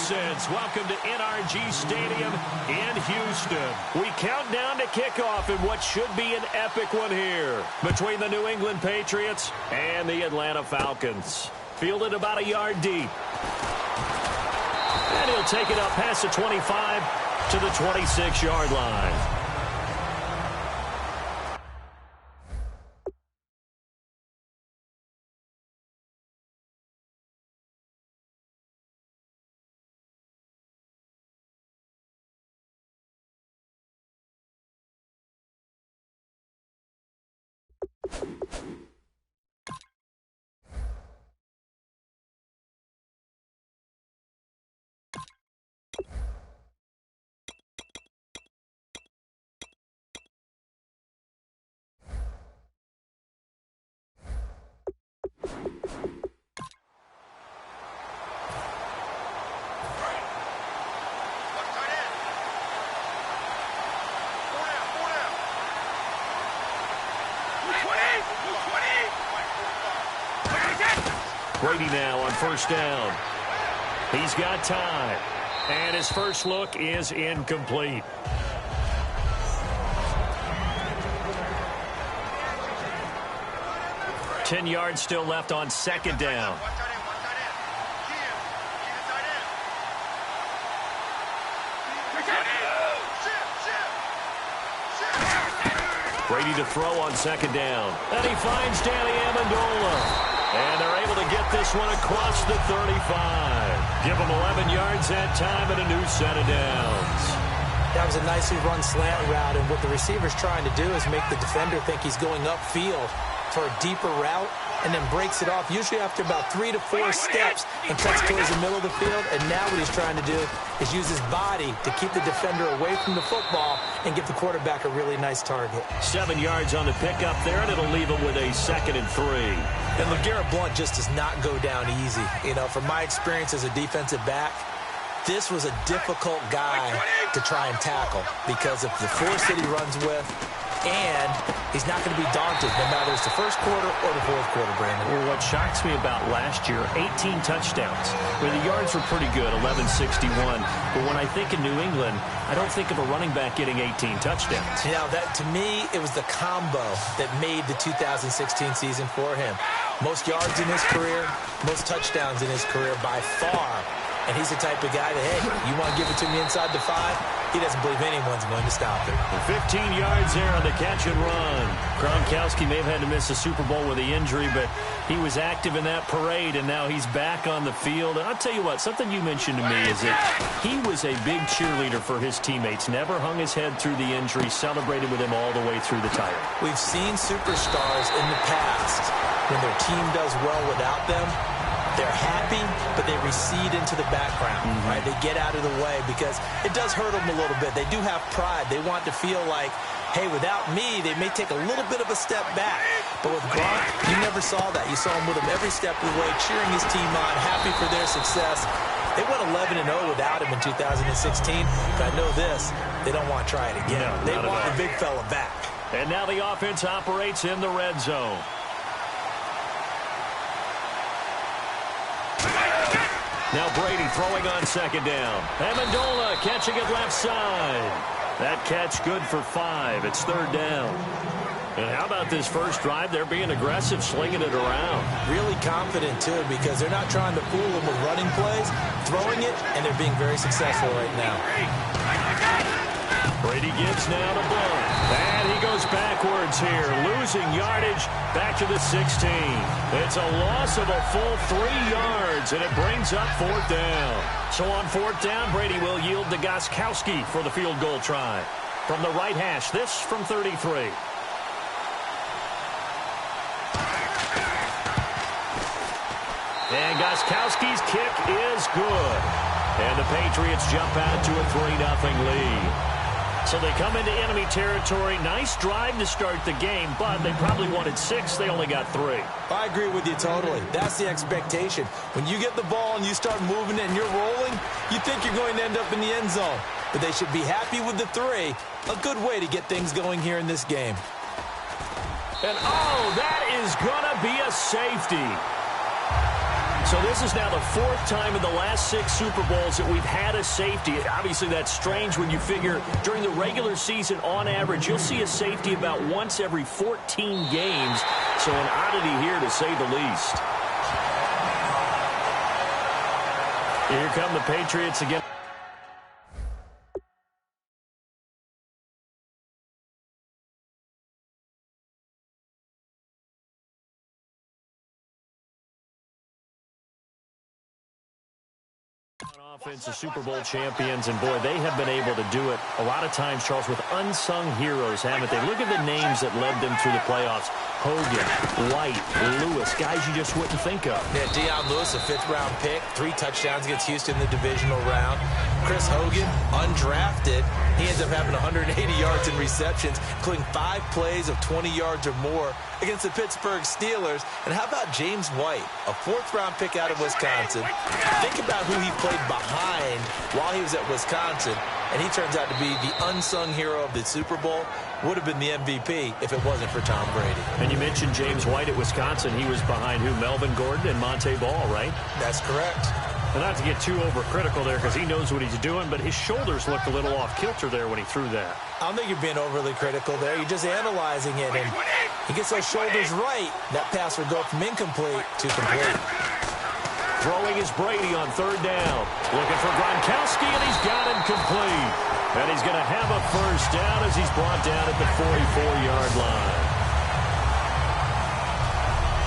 citizens, welcome to NRG Stadium in Houston. We count down to kickoff in what should be an epic one here between the New England Patriots and the Atlanta Falcons. Fielded about a yard deep. And he'll take it up past the 25 to the 26-yard line. Brady now on first down. He's got time. And his first look is incomplete. Ten yards still left on second down. Brady to throw on second down. And he finds Danny Amendola. And they're able to get this one across the 35. Give him 11 yards that time and a new set of downs. That was a nicely run slant route, and what the receiver's trying to do is make the defender think he's going upfield for a deeper route, and then breaks it off, usually after about 3 to 4 steps, and cuts towards the middle of the field. And now what he's trying to do is use his body to keep the defender away from the football and give the quarterback a really nice target. 7 yards on the pickup there, and it'll leave him with a 2nd and 3. And LeGarrette Blount just does not go down easy. You know, from my experience as a defensive back, this was a difficult guy to try and tackle because of the force that he runs with, and he's not going to be daunted no matter it's the first quarter or the fourth quarter, Brandon. Well, what shocks me about last year, 18 touchdowns, where the yards were pretty good, 1161. But when I think of New England, I don't think of a running back getting 18 touchdowns. You know, that to me, it was the combo that made the 2016 season for him. Most yards in his career, most touchdowns in his career by far. And he's the type of guy that, hey, you want to give it to me inside the 5? He doesn't believe anyone's going to stop it. 15 yards there on the catch and run. Gronkowski may have had to miss the Super Bowl with the injury, but he was active in that parade, and now he's back on the field. And I'll tell you what, something you mentioned to me is that he was a big cheerleader for his teammates, never hung his head through the injury, celebrated with him all the way through the title. We've seen superstars in the past, when their team does well without them, they're happy, but they recede into the background, right? They get out of the way because it does hurt them a little bit. They do have pride. They want to feel like, hey, without me, they may take a little bit of a step back. But with Gronk, you never saw that. You saw him with him every step of the way, cheering his team on, happy for their success. They went 11-0 without him in 2016, but I know this, they don't want to try it again. No, they want the big fella back. And now the offense operates in the red zone. Now Brady throwing on second down. Amendola catching it left side. That catch good for 5. It's third down. And how about this first drive? They're being aggressive, slinging it around. Really confident, too, because they're not trying to fool them with running plays, throwing it, and they're being very successful right now. Brady gives now to Blount. And he goes backwards here, losing yardage back to the 16. It's a loss of a full 3 yards, and it brings up fourth down. So on fourth down, Brady will yield to Gostkowski for the field goal try. From the right hash, this from 33. And Gostkowski's kick is good. And the Patriots jump out to a 3-0 lead. So they come into enemy territory. Nice drive to start the game, but they probably wanted 6. They only got 3. I agree with you totally. That's the expectation. When you get the ball and you start moving it and you're rolling, you think you're going to end up in the end zone. But they should be happy with the 3. A good way to get things going here in this game. And, oh, that is going to be a safety. So this is now the fourth time in the last 6 Super Bowls that we've had a safety. Obviously, that's strange when you figure during the regular season, on average, you'll see a safety about once every 14 games. So an oddity here, to say the least. Here come the Patriots again. Offense, the Super Bowl champions, and boy, they have been able to do it a lot of times, Charles, with unsung heroes, haven't they? Look at the names that led them through the playoffs. Hogan, White, Lewis, guys you just wouldn't think of. Yeah, Deion Lewis, a 5th-round pick, 3 touchdowns against Houston in the divisional round. Chris Hogan, undrafted. He ends up having 180 yards in receptions, including 5 plays of 20 yards or more against the Pittsburgh Steelers. And how about James White, a 4th-round pick out of Wisconsin? Think about who he played behind while he was at Wisconsin, and he turns out to be the unsung hero of the Super Bowl. Would have been the MVP if it wasn't for Tom Brady. And you mentioned James White at Wisconsin. He was behind who? Melvin Gordon and Monte Ball, right? That's correct. And not to get too overcritical there because he knows what he's doing, but his shoulders looked a little off kilter there when he threw that. I don't think you're being overly critical there. You're just analyzing it, and he gets those shoulders right. That pass would go from incomplete to complete. Throwing is Brady on 3rd down. Looking for Gronkowski, and he's got him complete. And he's going to have a first down as he's brought down at the 44-yard line.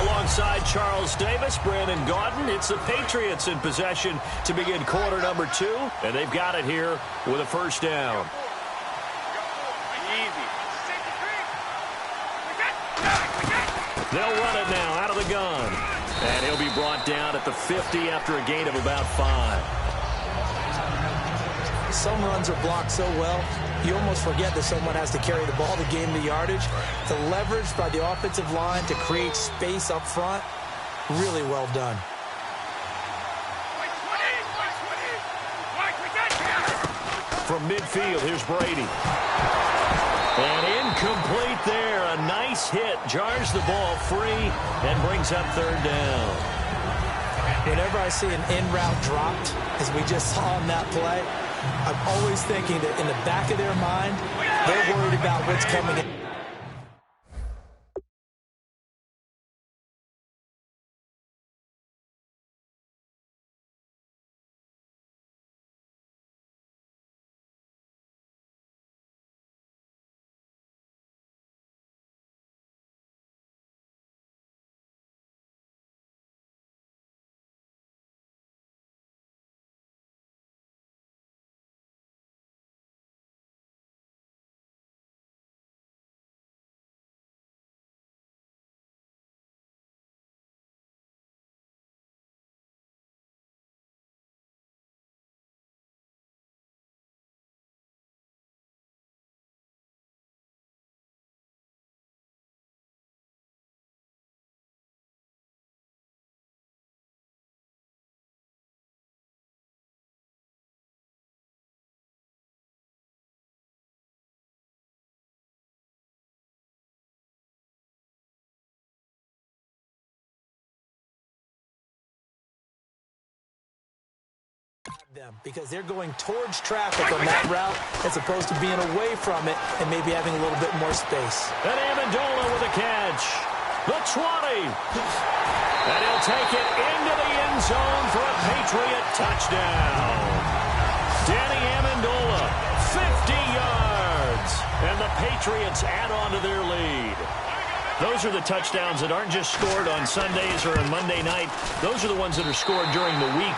Alongside Charles Davis, Brandon Gaudin, it's the Patriots in possession to begin quarter number 2. And they've got it here with a first down. They'll run it now out of the gun. And he'll be brought down at the 50 after a gain of about 5. Some runs are blocked so well, you almost forget that someone has to carry the ball to gain the yardage. The leverage by the offensive line to create space up front, really well done. From midfield, here's Brady. And incomplete there. A nice hit. Jars the ball free and brings up 3rd down. Whenever I see an in-route dropped, as we just saw on that play, I'm always thinking that in the back of their mind, they're worried about what's coming in. Them because they're going towards traffic on that route as opposed to being away from it and maybe having a little bit more space. And Amendola with a catch. The 20. And he'll take it into the end zone for a Patriot touchdown. Danny Amendola, 50 yards. And the Patriots add on to their lead. Those are the touchdowns that aren't just scored on Sundays or on Monday night. Those are the ones that are scored during the week.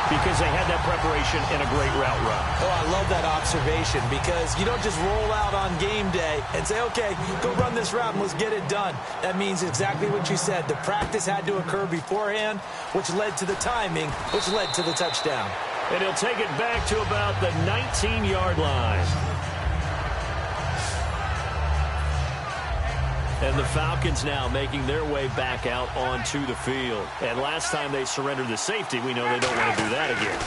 Because they had that preparation in a great route run. Oh, I love that observation because you don't just roll out on game day and say, okay, go run this route and let's get it done. That means exactly what you said. The practice had to occur beforehand, which led to the timing, which led to the touchdown. And he'll take it back to about the 19-yard line. And the Falcons now making their way back out onto the field. And last time they surrendered the safety, we know they don't want to do that again.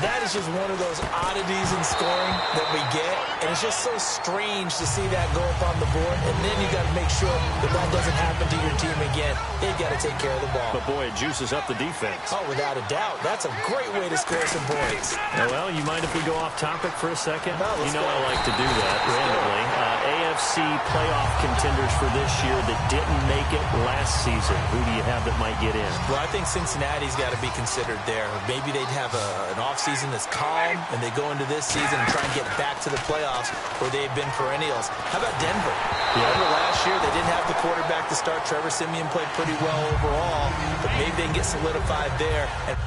That is just one of those oddities in scoring that we get, and it's just so strange to see that go up on the board, and then you got to make sure that that doesn't happen to your team again. They've got to take care of the ball. But, boy, it juices up the defense. Oh, without a doubt. That's a great way to score some points. Well, you mind if we go off topic for a second? No, you know go. I like to do that randomly. AFC playoff contenders for this year that didn't make it last season. Who do you have that might get in? Well, I think Cincinnati's got to be considered there. Maybe they'd have an offseason that's calm, and they go into this season and try and get back to the playoffs where they've been perennials. How about Denver? Denver last year, they didn't have the quarterback to start. Trevor Siemian played pretty well overall, but maybe they can get solidified there. And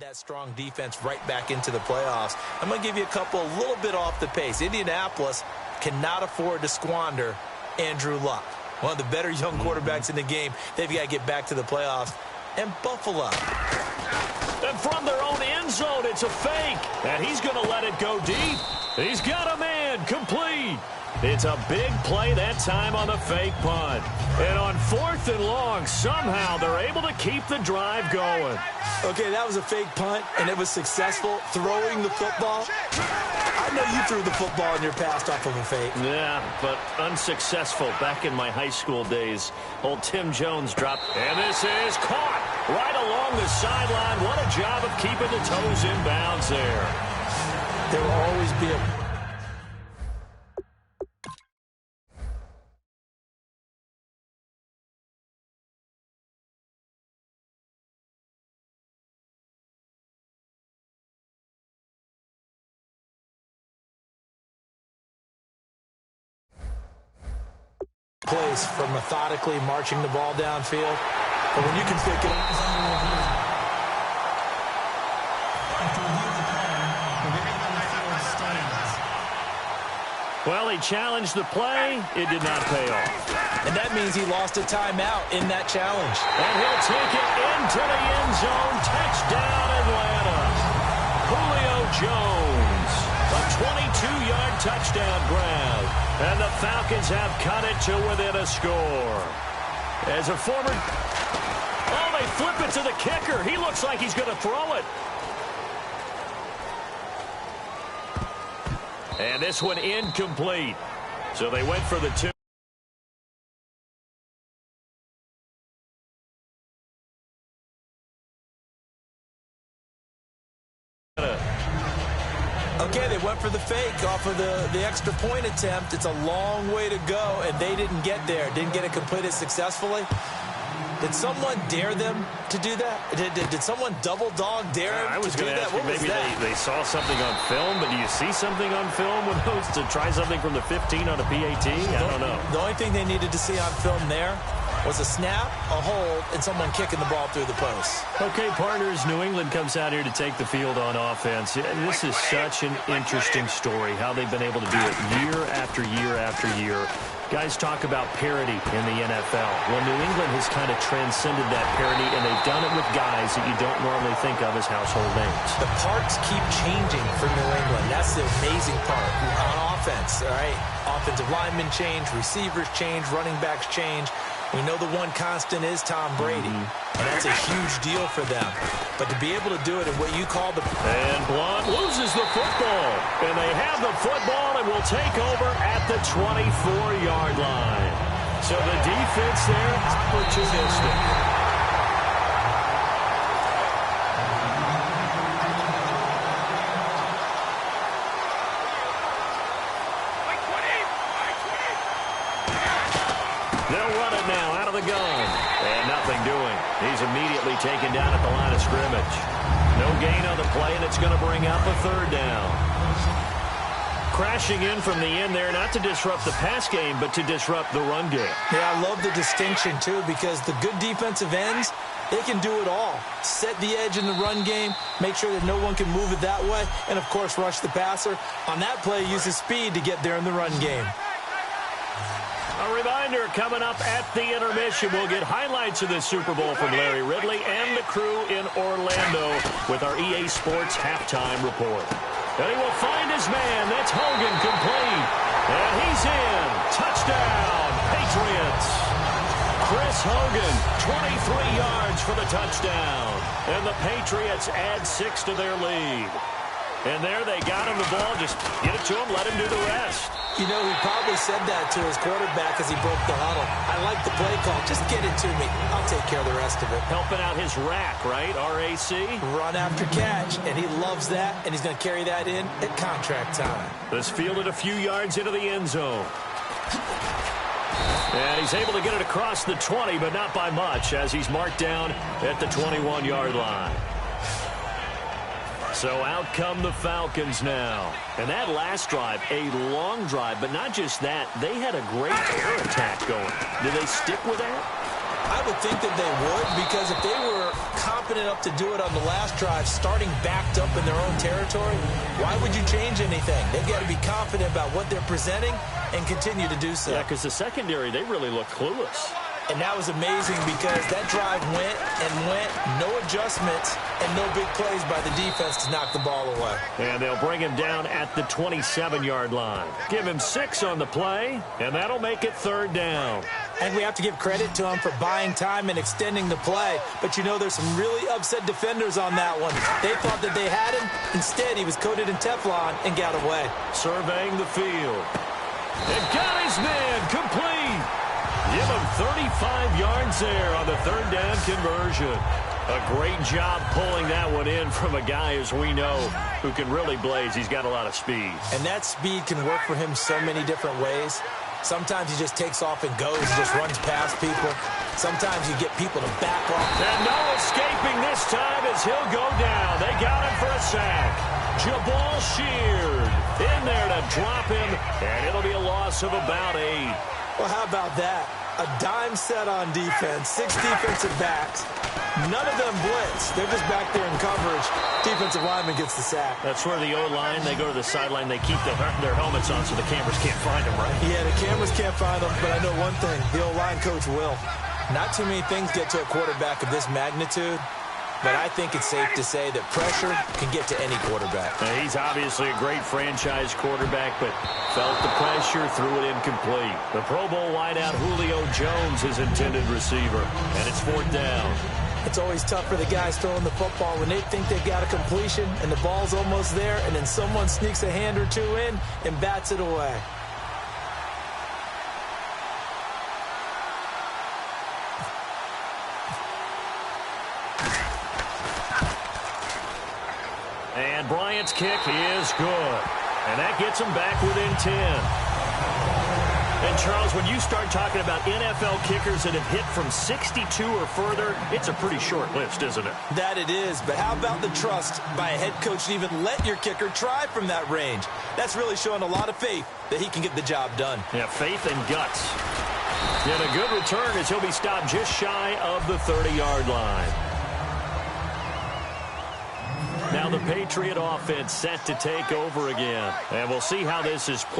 that strong defense right back into the playoffs. I'm going to give you a little bit off the pace. Indianapolis cannot afford to squander Andrew Luck, one of the better young quarterbacks in the game. They've got to get back to the playoffs. And Buffalo. And from their own end zone, it's a fake. And he's going to let it go deep. He's got a man complete. It's a big play that time on the fake punt. And on 4th and long, somehow they're able to keep the drive going. Okay, that was a fake punt, and it was successful throwing the football. I know you threw the football in your past off of a fake. Yeah, but unsuccessful back in my high school days. Old Tim Jones dropped, and this is caught right along the sideline. What a job of keeping the toes in bounds there. There will always be a place for methodically marching the ball downfield. But when you can pick it up, well, he challenged the play. It did not pay off. And that means he lost a timeout in that challenge. And he'll take it into the end zone. Touchdown, Atlanta. Julio Jones. A 22-yard touchdown grab. And the Falcons have cut it to within a score. As a former... Oh, they flip it to the kicker. He looks like he's going to throw it. And this one incomplete. So they went for the 2. Okay, they went for the fake off of the extra point attempt. It's a long way to go, and they didn't get there. Didn't get it completed successfully. Did someone dare them to do that? Did someone double dog dare them I was to do going to that? ask you, maybe they saw something on film, but do you see something on film with those to try something from the 15 on a PAT? I don't know. The only thing they needed to see on film there was a snap, a hold, and someone kicking the ball through the post. Okay, partners, New England comes out here to take the field on offense. This is such an interesting story, how they've been able to do it year after year after year. Guys talk about parity in the NFL. Well, New England has kind of transcended that parity, and they've done it with guys that you don't normally think of as household names. The parts keep changing for New England. That's the amazing part. On offense, all right? Offensive linemen change, receivers change, running backs change. We know the one constant is Tom Brady, and that's a huge deal for them. But to be able to do it in what you call the... And Blount loses the football. And they have the football and will take over at the 24-yard line. So the defense there, opportunistic. He's immediately taken down at the line of scrimmage. No gain on the play, and it's going to bring up a 3rd down. Crashing in from the end there, not to disrupt the pass game, but to disrupt the run game. Yeah, I love the distinction, too, because the good defensive ends, they can do it all. Set the edge in the run game, make sure that no one can move it that way, and, of course, rush the passer. On that play, use his speed to get there in the run game. A reminder, coming up at the intermission, we'll get highlights of this Super Bowl from Larry Ridley and the crew in Orlando with our EA Sports halftime report. And he will find his man. That's Hogan, complete. And he's in. Touchdown, Patriots. Chris Hogan, 23 yards for the touchdown. And the Patriots add 6 to their lead. And there they got him the ball. Just get it to him, let him do the rest. You know, he probably said that to his quarterback as he broke the huddle. I like the play call. Just get it to me. I'll take care of the rest of it. Helping out his rack, right? R-A-C? Run after catch. And he loves that, and he's going to carry that in at contract time. This fielded a few yards into the end zone. And he's able to get it across the 20, but not by much, as he's marked down at the 21-yard line. So out come the Falcons now. And that last drive, a long drive, but not just that. They had a great air attack going. Do they stick with that? I would think that they would, because if they were confident enough to do it on the last drive, starting backed up in their own territory, why would you change anything? They've got to be confident about what they're presenting and continue to do so. Yeah, because the secondary, they really look clueless. And that was amazing because that drive went and went, no adjustments, and no big plays by the defense to knock the ball away. And they'll bring him down at the 27-yard line. Give him 6 on the play, and that'll make it 3rd down. And we have to give credit to him for buying time and extending the play. But, you know, there's some really upset defenders on that one. They thought that they had him. Instead, he was coated in Teflon and got away. Surveying the field. And got his man complete. Give him 35 yards there on the 3rd down conversion. A great job pulling that one in from a guy, as we know, who can really blaze. He's got a lot of speed. And that speed can work for him so many different ways. Sometimes he just takes off and goes and just runs past people. Sometimes you get people to back off. And no escaping this time as he'll go down. They got him for a sack. Jabal Sheard in there to drop him, and it'll be a loss of about 8. Well, how about that? A dime set on defense, 6 defensive backs. None of them blitz. They're just back there in coverage. Defensive lineman gets the sack. That's where the O-line, they go to the sideline, they keep their helmets on so the cameras can't find them, right? Yeah, the cameras can't find them, but I know one thing. The O-line coach will. Not too many things get to a quarterback of this magnitude, but I think it's safe to say that pressure can get to any quarterback. Now, he's obviously a great franchise quarterback, but felt the pressure, threw it incomplete. The Pro Bowl wideout Julio Jones, his intended receiver, and it's 4th down. It's always tough for the guys throwing the football when they think they've got a completion and the ball's almost there, and then someone sneaks a hand or two in and bats it away. And Bryant's kick is good. And that gets him back within 10. And, Charles, when you start talking about NFL kickers that have hit from 62 or further, it's a pretty short list, isn't it? That it is, but how about the trust by a head coach to even let your kicker try from that range? That's really showing a lot of faith that he can get the job done. Yeah, faith and guts. And a good return as he'll be stopped just shy of the 30-yard line. Now the Patriot offense set to take over again. And we'll see how this is played.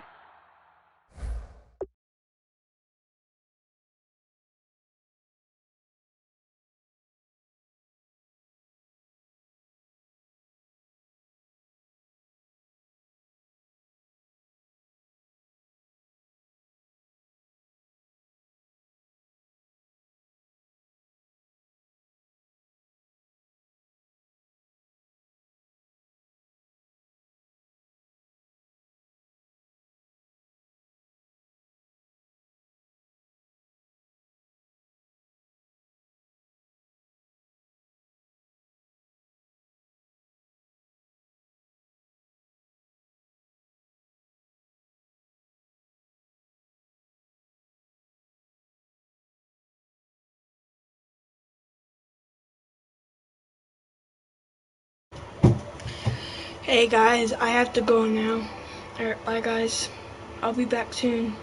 Hey guys, I have to go now. Alright, bye guys. I'll be back soon.